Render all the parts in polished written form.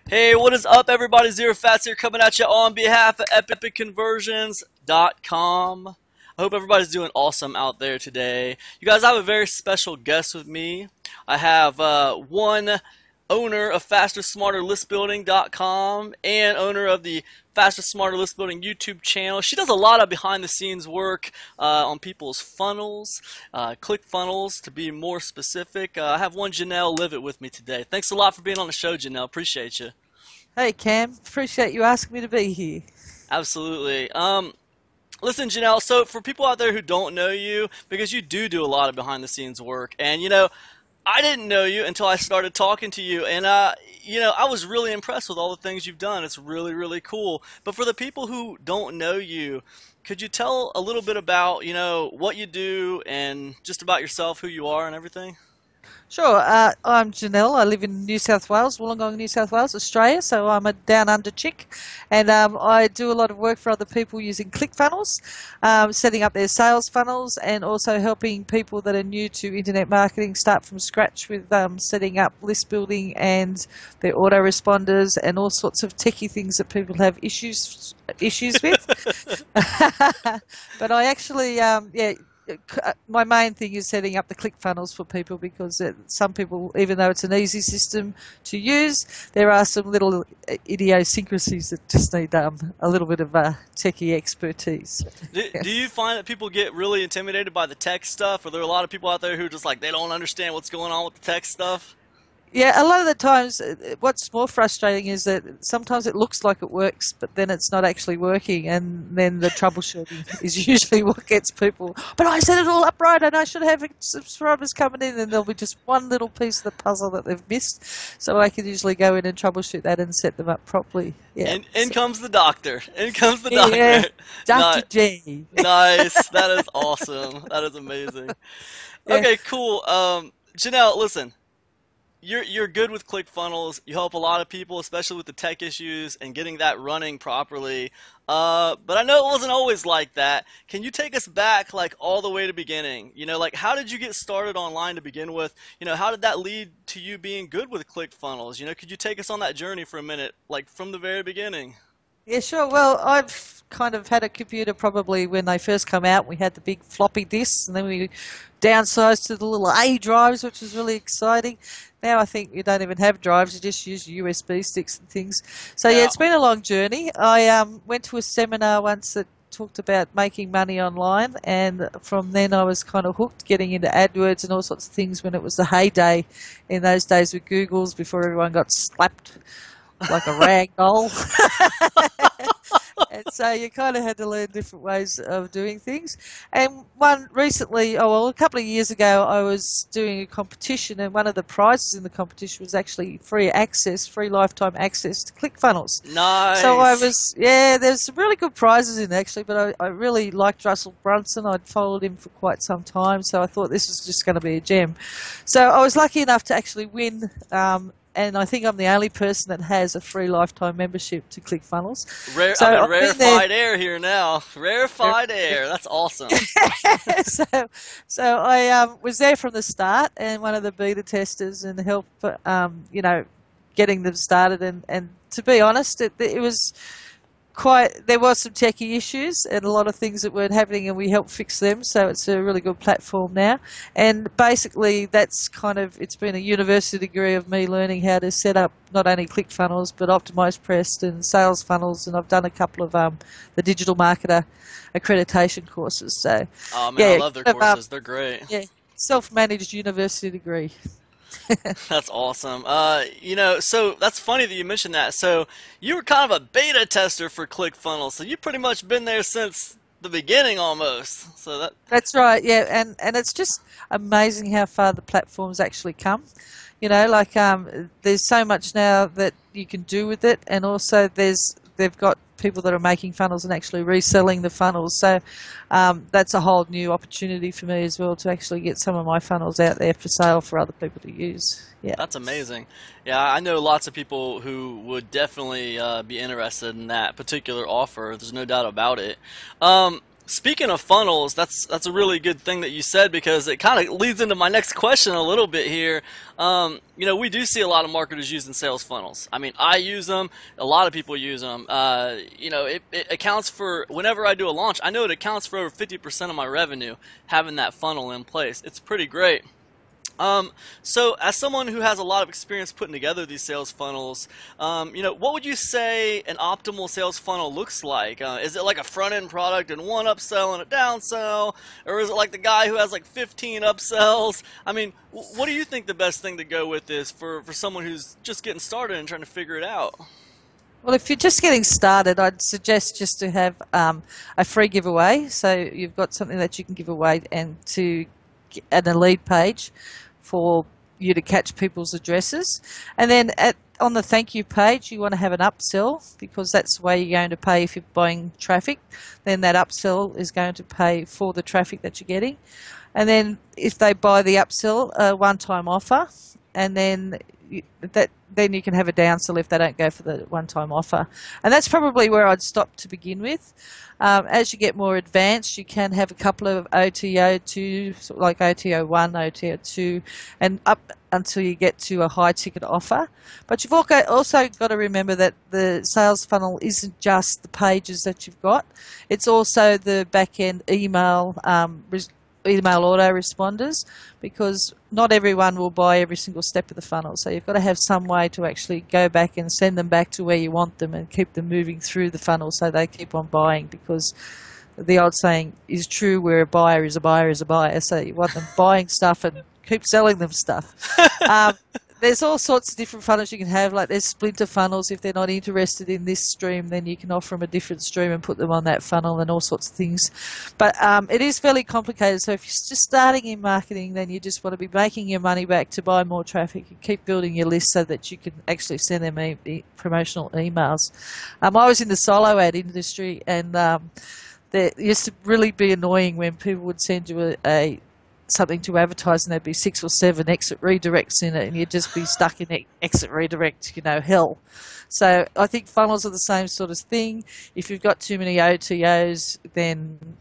Hey, what is up, everybody? Zerofatzreturns here, coming at you on behalf of epicconversions.com. I hope everybody's doing awesome out there today. You guys, I have a very special guest with me. I have one owner of fastersmarterlistbuilding.com and owner of the Faster Smarter List Building YouTube channel. She does a lot of behind-the-scenes work on people's funnels, click funnels to be more specific. I have one Jenelle Livet with me today. Thanks a lot for being on the show, Jenelle. Appreciate you. Hey Cam, appreciate you asking me to be here. Absolutely. Listen, Jenelle, so for people out there who don't know you, because you do a lot of behind-the-scenes work, and I didn't know you until I started talking to you, and I was really impressed with all the things you've done. It's really, really cool. But for the people who don't know you, could you tell a little bit about, what you do and just about yourself, who you are and everything? Sure, I'm Jenelle. I live in New South Wales, Wollongong, New South Wales, Australia, so I'm a down under chick, and I do a lot of work for other people using ClickFunnels, setting up their sales funnels, and also helping people that are new to internet marketing start from scratch with setting up list building and their autoresponders and all sorts of techie things that people have issues with. But I actually, my main thing is setting up the ClickFunnels for people, because some people, even though it's an easy system to use, there are some little idiosyncrasies that just need a little bit of techie expertise. Do you find that people get really intimidated by the tech stuff? Are there a lot of people out there who just they don't understand what's going on with the tech stuff? Yeah, a lot of the times what's more frustrating is that sometimes it looks like it works, but then it's not actually working, and then the troubleshooting is usually what gets people. But I set it all up right, and I should have subscribers coming in, and there'll be just one little piece of the puzzle that they've missed. So I can usually go in and troubleshoot that and set them up properly. Yeah. And in comes the doctor. In comes the doctor. Yeah, Dr. J. Nice. That is awesome. That is amazing. Yeah. Okay, cool. Jenelle, listen. You're good with ClickFunnels. You help a lot of people, especially with the tech issues and getting that running properly. But I know it wasn't always like that. Can you take us back all the way to beginning? How did you get started online to begin with? How did that lead to you being good with ClickFunnels? Could you take us on that journey for a minute, from the very beginning? Yeah, sure. Well, I've kind of had a computer probably when they first come out. We had the big floppy disks, and then we downsized to the little A drives, which was really exciting. Now I think you don't even have drives, you just use USB sticks and things. So yeah, it's been a long journey. I went to a seminar once that talked about making money online, and from then I was kind of hooked, getting into AdWords and all sorts of things when it was the heyday in those days with Google's, before everyone got slapped like a rag doll. And so you kind of had to learn different ways of doing things. And one recently, a couple of years ago, I was doing a competition, and one of the prizes in the competition was actually free lifetime access to ClickFunnels. Nice. So there's some really good prizes in there actually, but I really liked Russell Brunson. I'd followed him for quite some time, so I thought this was just going to be a gem. So I was lucky enough to actually win. And I think I'm the only person that has a free lifetime membership to ClickFunnels. I'm in rarefied air here now. Rarefied air. That's awesome. so I was there from the start, and one of the beta testers, and help, getting them started. And to be honest, it was there was some techie issues and a lot of things that weren't happening, and we helped fix them, so it's a really good platform now. And basically that's it's been a university degree of me learning how to set up not only ClickFunnels but Optimized Press and sales funnels, and I've done a couple of the digital marketer accreditation courses. So oh man, I love their courses. They're great. Yeah, self-managed university degree. That's awesome. So that's funny that you mentioned that. So you were kind of a beta tester for ClickFunnels. So you've pretty much been there since the beginning almost. So that's right. Yeah, and it's just amazing how far the platform's actually come. There's so much now that you can do with it, and also they've got people that are making funnels and actually reselling the funnels. So that's a whole new opportunity for me as well, to actually get some of my funnels out there for sale for other people to use. Yeah, that's amazing. Yeah, I know lots of people who would definitely be interested in that particular offer. There's no doubt about it. Speaking of funnels, that's a really good thing that you said because it kind of leads into my next question a little bit here. We do see a lot of marketers using sales funnels. I mean, I use them. A lot of people use them. It accounts for whenever I do a launch. I know it accounts for over 50% of my revenue having that funnel in place. It's pretty great. So as someone who has a lot of experience putting together these sales funnels, what would you say an optimal sales funnel looks like? Is it like a front-end product and one upsell and a downsell? Or is it like the guy who has like 15 upsells? I mean, what do you think the best thing to go with is for someone who's just getting started and trying to figure it out? Well, if you're just getting started, I'd suggest just to have a free giveaway. So you've got something that you can give away and a lead page for you to catch people's addresses. And then on the thank you page, you want to have an upsell because that's the way you're going to pay if you're buying traffic. Then that upsell is going to pay for the traffic that you're getting. And then if they buy the upsell, a one-time offer, and then you can have a downsell if they don't go for the one-time offer. And that's probably where I'd stop to begin with. As you get more advanced, you can have a couple of OTO2, like OTO1, OTO2, and up until you get to a high-ticket offer. But you've also got to remember that the sales funnel isn't just the pages that you've got. It's also the back-end email autoresponders, because not everyone will buy every single step of the funnel. So you've got to have some way to actually go back and send them back to where you want them and keep them moving through the funnel so they keep on buying, because the old saying is true, where a buyer is a buyer is a buyer. So you want them buying stuff and keep selling them stuff. There's all sorts of different funnels you can have, like there's splinter funnels. If they're not interested in this stream, then you can offer them a different stream and put them on that funnel and all sorts of things. But it is fairly complicated. So if you're just starting in marketing, then you just want to be making your money back to buy more traffic and keep building your list so that you can actually send them promotional emails. I was in the solo ad industry, and it used to really be annoying when people would send you something to advertise and there'd be 6 or 7 exit redirects in it, and you'd just be stuck in exit redirect, hell. So I think funnels are the same sort of thing. If you've got too many OTOs, then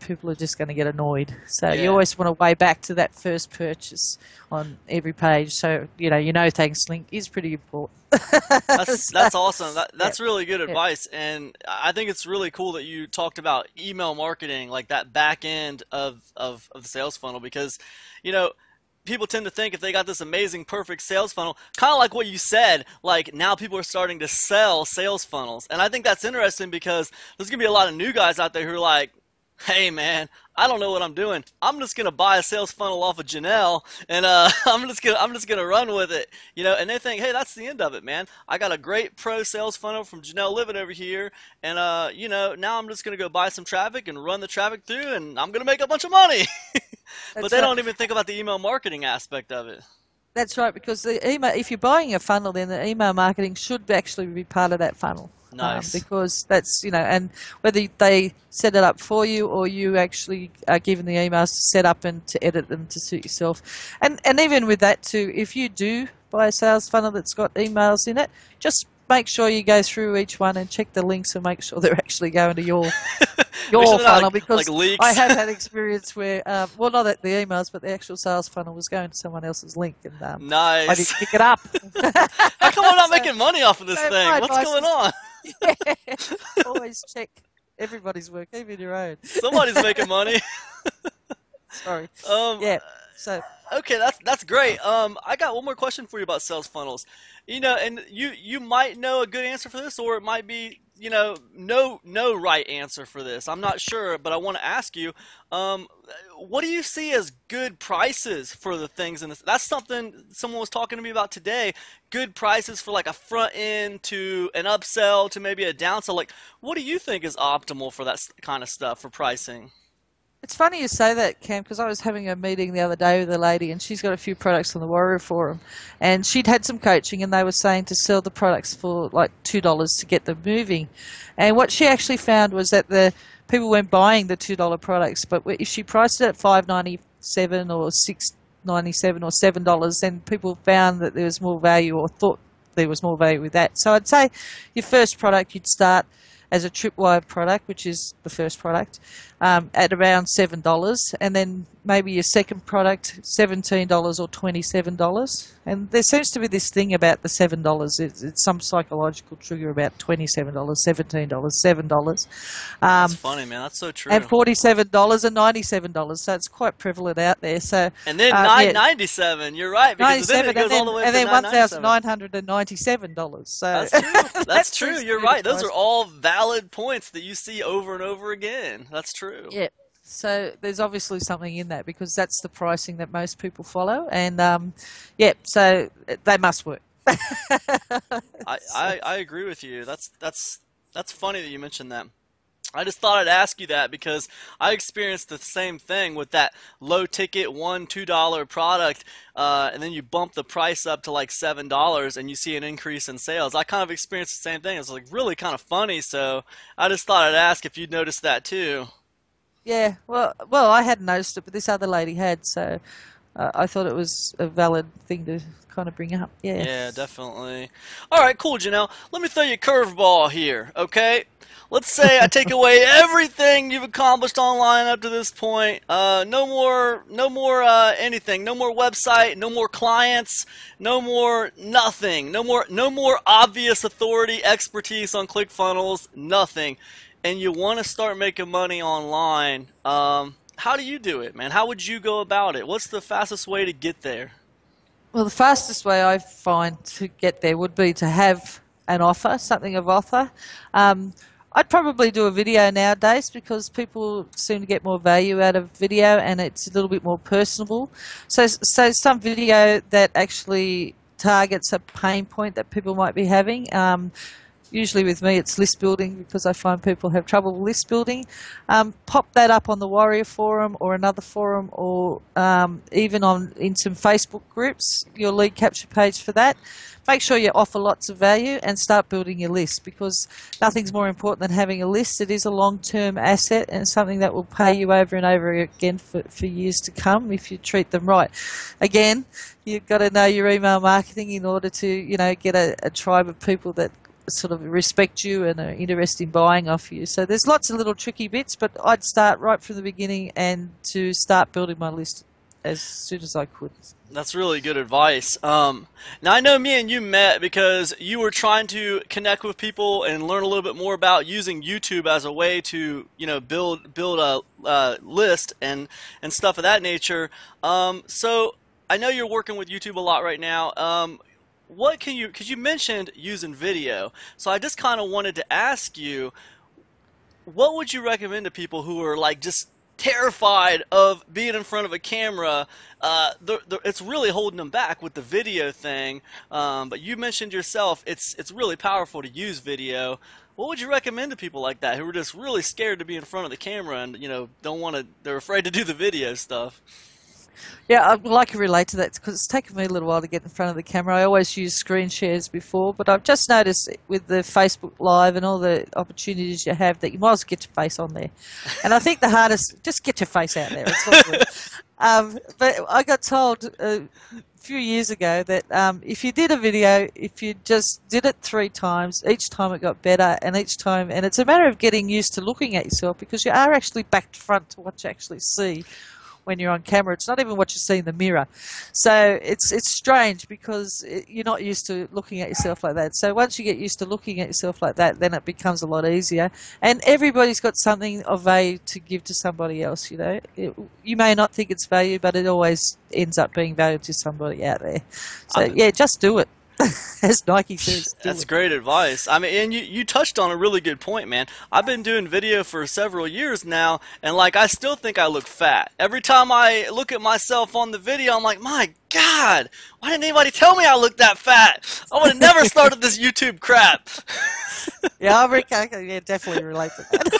people are just going to get annoyed. So you always want to way back to that first purchase on every page. So thanks link is pretty important. That's awesome. That's really good advice, and I think it's really cool that you talked about email marketing, like that back end of the sales funnel, because people tend to think if they got this amazing, perfect sales funnel, kind of like what you said, like now people are starting to sell sales funnels, and I think that's interesting because there's gonna be a lot of new guys out there who are like, hey man, I don't know what I'm doing. I'm just gonna buy a sales funnel off of Jenelle, and I'm just gonna run with it, And they think, hey, that's the end of it, man. I got a great pro sales funnel from Jenelle Livet over here, and now I'm just gonna go buy some traffic and run the traffic through, and I'm gonna make a bunch of money. But they don't even think about the email marketing aspect of it. That's right, because the email, if you're buying a funnel, then the email marketing should actually be part of that funnel. Nice. Because that's, and whether they set it up for you or you actually are given the emails to set up and to edit them to suit yourself. And even with that too, if you do buy a sales funnel that's got emails in it, just make sure you go through each one and check the links and make sure they're actually going to your funnel, because I have had experience where, not at the emails, but the actual sales funnel was going to someone else's link, and nice. I didn't pick it up. How come we're not making money off of this thing? What's going on? Always check everybody's work, even your own. Somebody's making money. Sorry. So. Okay, that's great. I got one more question for you about sales funnels. And you might know a good answer for this, or it might be no right answer for this. I'm not sure, but I want to ask you, what do you see as good prices for the things in this? That's something someone was talking to me about today. Good prices for like a front end to an upsell to maybe a downsell. Like, what do you think is optimal for that kind of stuff for pricing? It's funny you say that, Cam, because I was having a meeting the other day with a lady, and she's got a few products on the Warrior Forum, and she'd had some coaching, and they were saying to sell the products for like $2 to get them moving. And what she actually found was that the people weren't buying the $2 products, but if she priced it at $5.97 or $6.97 or $7, then people found that there was more value, or thought there was more value with that. So I'd say your first product, you'd start as a tripwire product, which is the first product, at around $7, and then maybe your second product $17 or $27. And there seems to be this thing about the $7. It's some psychological trigger about $27, $17, $7. That's funny, man. That's so true. And $47 and $97. So it's quite prevalent out there. So and then $9.97. You're right, because then it goes all the way up to $1,997. So that's true. That's true. You're right. Those are all valid points that you see over and over again. That's true. Yeah. So there's obviously something in that, because that's the pricing that most people follow, and so they must work. I agree with you. That's funny that you mentioned that. I just thought I'd ask you that because I experienced the same thing with that low ticket $1-2 product, and then you bump the price up to like $7 and you see an increase in sales. I kind of experienced the same thing. It's like really kind of funny, so I just thought I'd ask if you'd noticed that too. Yeah, well, I hadn't noticed it, but this other lady had, so I thought it was a valid thing to kind of bring up. Yeah. Yeah, definitely. All right, cool, Jenelle. Let me throw you a curveball here, okay? Let's say I take away everything you've accomplished online up to this point. No more anything. No more website. No more clients. No more nothing. No more obvious authority, expertise on ClickFunnels. Nothing. And you want to start making money online. How do you do it, man? How would you go about it? What's the fastest way to get there? Well, the fastest way I find to get there would be to have an offer, something of offer. I'd probably do a video nowadays because people seem to get more value out of video, and it's a little bit more personable. So some video that actually targets a pain point that people might be having. Usually with me it's list building, because I find people have trouble with list building. Pop that up on the Warrior Forum or another forum, or even in some Facebook groups, your lead capture page for that. Make sure you offer lots of value and start building your list, because nothing's more important than having a list. It is a long-term asset and something that will pay you over and over again for years to come if you treat them right. Again, you've got to know your email marketing in order to get a tribe of people that sort of respect you and are interested in buying off you. So there's lots of little tricky bits, but I'd start right from the beginning and to start building my list as soon as I could. That's really good advice. Now I know me and you met because you were trying to connect with people and learn a little bit more about using YouTube as a way to build a list and stuff of that nature. So I know you're working with YouTube a lot right now. Because you mentioned using video, so I just kind of wanted to ask you, what would you recommend to people who are like just terrified of being in front of a camera? It's really holding them back with the video thing, but you mentioned yourself it's really powerful to use video. What would you recommend to people like that who are just really scared to be in front of the camera and they're afraid to do the video stuff? Yeah, I'd like to relate to that because it's taken me a little while to get in front of the camera. I always used screen shares before, but I've just noticed with the Facebook Live and all the opportunities you have that you might as well get your face on there. And I think the hardest, just get your face out there. It's all good. But I got told a few years ago that if you did a video, if you just did it 3 times, each time it got better, and each time, and it's a matter of getting used to looking at yourself, because you are actually back to front to what you actually see when you're on camera. It's not even what you see in the mirror. So it's strange because you're not used to looking at yourself like that. So once you get used to looking at yourself like that, then it becomes a lot easier. And everybody's got something of value to give to somebody else, you may not think it's value, but it always ends up being value to somebody out there. So yeah, just do it. As Nike says. That's great advice. I mean, and you touched on a really good point, man. I've been doing video for several years now, and I still think I look fat. Every time I look at myself on the video, I'm like, my God, why didn't anybody tell me I look that fat? I would have never started this YouTube crap. Yeah, I can definitely relate to that.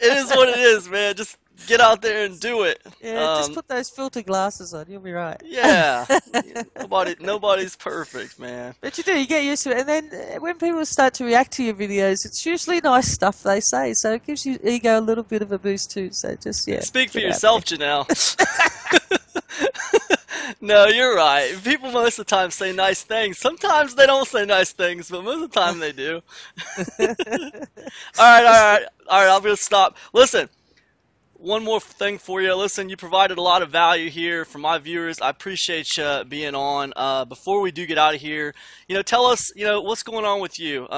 It is what it is, man. Just get out there and do it. Yeah, just put those filter glasses on. You'll be right. Yeah. Nobody's perfect, man. But you get used to it. And then when people start to react to your videos, it's usually nice stuff they say. So it gives your ego a little bit of a boost too. So just, yeah. Speak for yourself, Jenelle. No, you're right. People most of the time say nice things. Sometimes they don't say nice things, but most of the time they do. All right. I'm gonna stop. Listen, one more thing for you. Listen, you provided a lot of value here for my viewers. I appreciate you being on. Before we do get out of here, tell us, what's going on with you.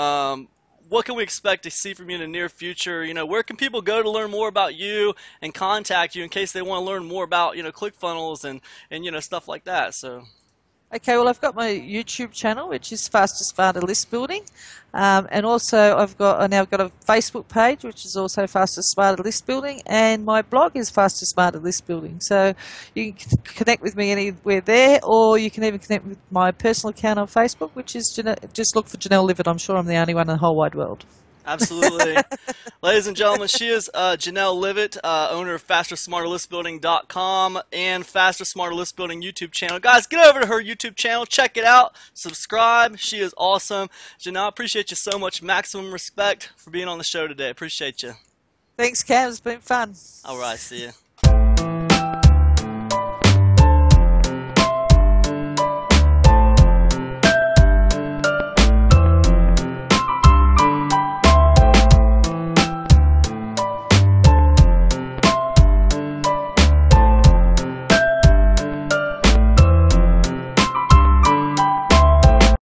What can we expect to see from you in the near future? Where can people go to learn more about you and contact you in case they want to learn more about, ClickFunnels and stuff like that. So. Okay, well, I've got my YouTube channel, which is Faster Smarter List Building, and also I've now got a Facebook page, which is also Faster Smarter List Building, and my blog is Faster Smarter List Building. So you can connect with me anywhere there, or you can even connect with my personal account on Facebook, which is just look for Jenelle Livet. I'm sure I'm the only one in the whole wide world. Absolutely. Ladies and gentlemen, she is Jenelle Livet, owner of FasterSmarterListBuilding.com and Faster Smarter List Building YouTube channel. Guys, get over to her YouTube channel. Check it out. Subscribe. She is awesome. Jenelle, I appreciate you so much. Maximum respect for being on the show today. Appreciate you. Thanks, Cam. It's been fun. All right. See you.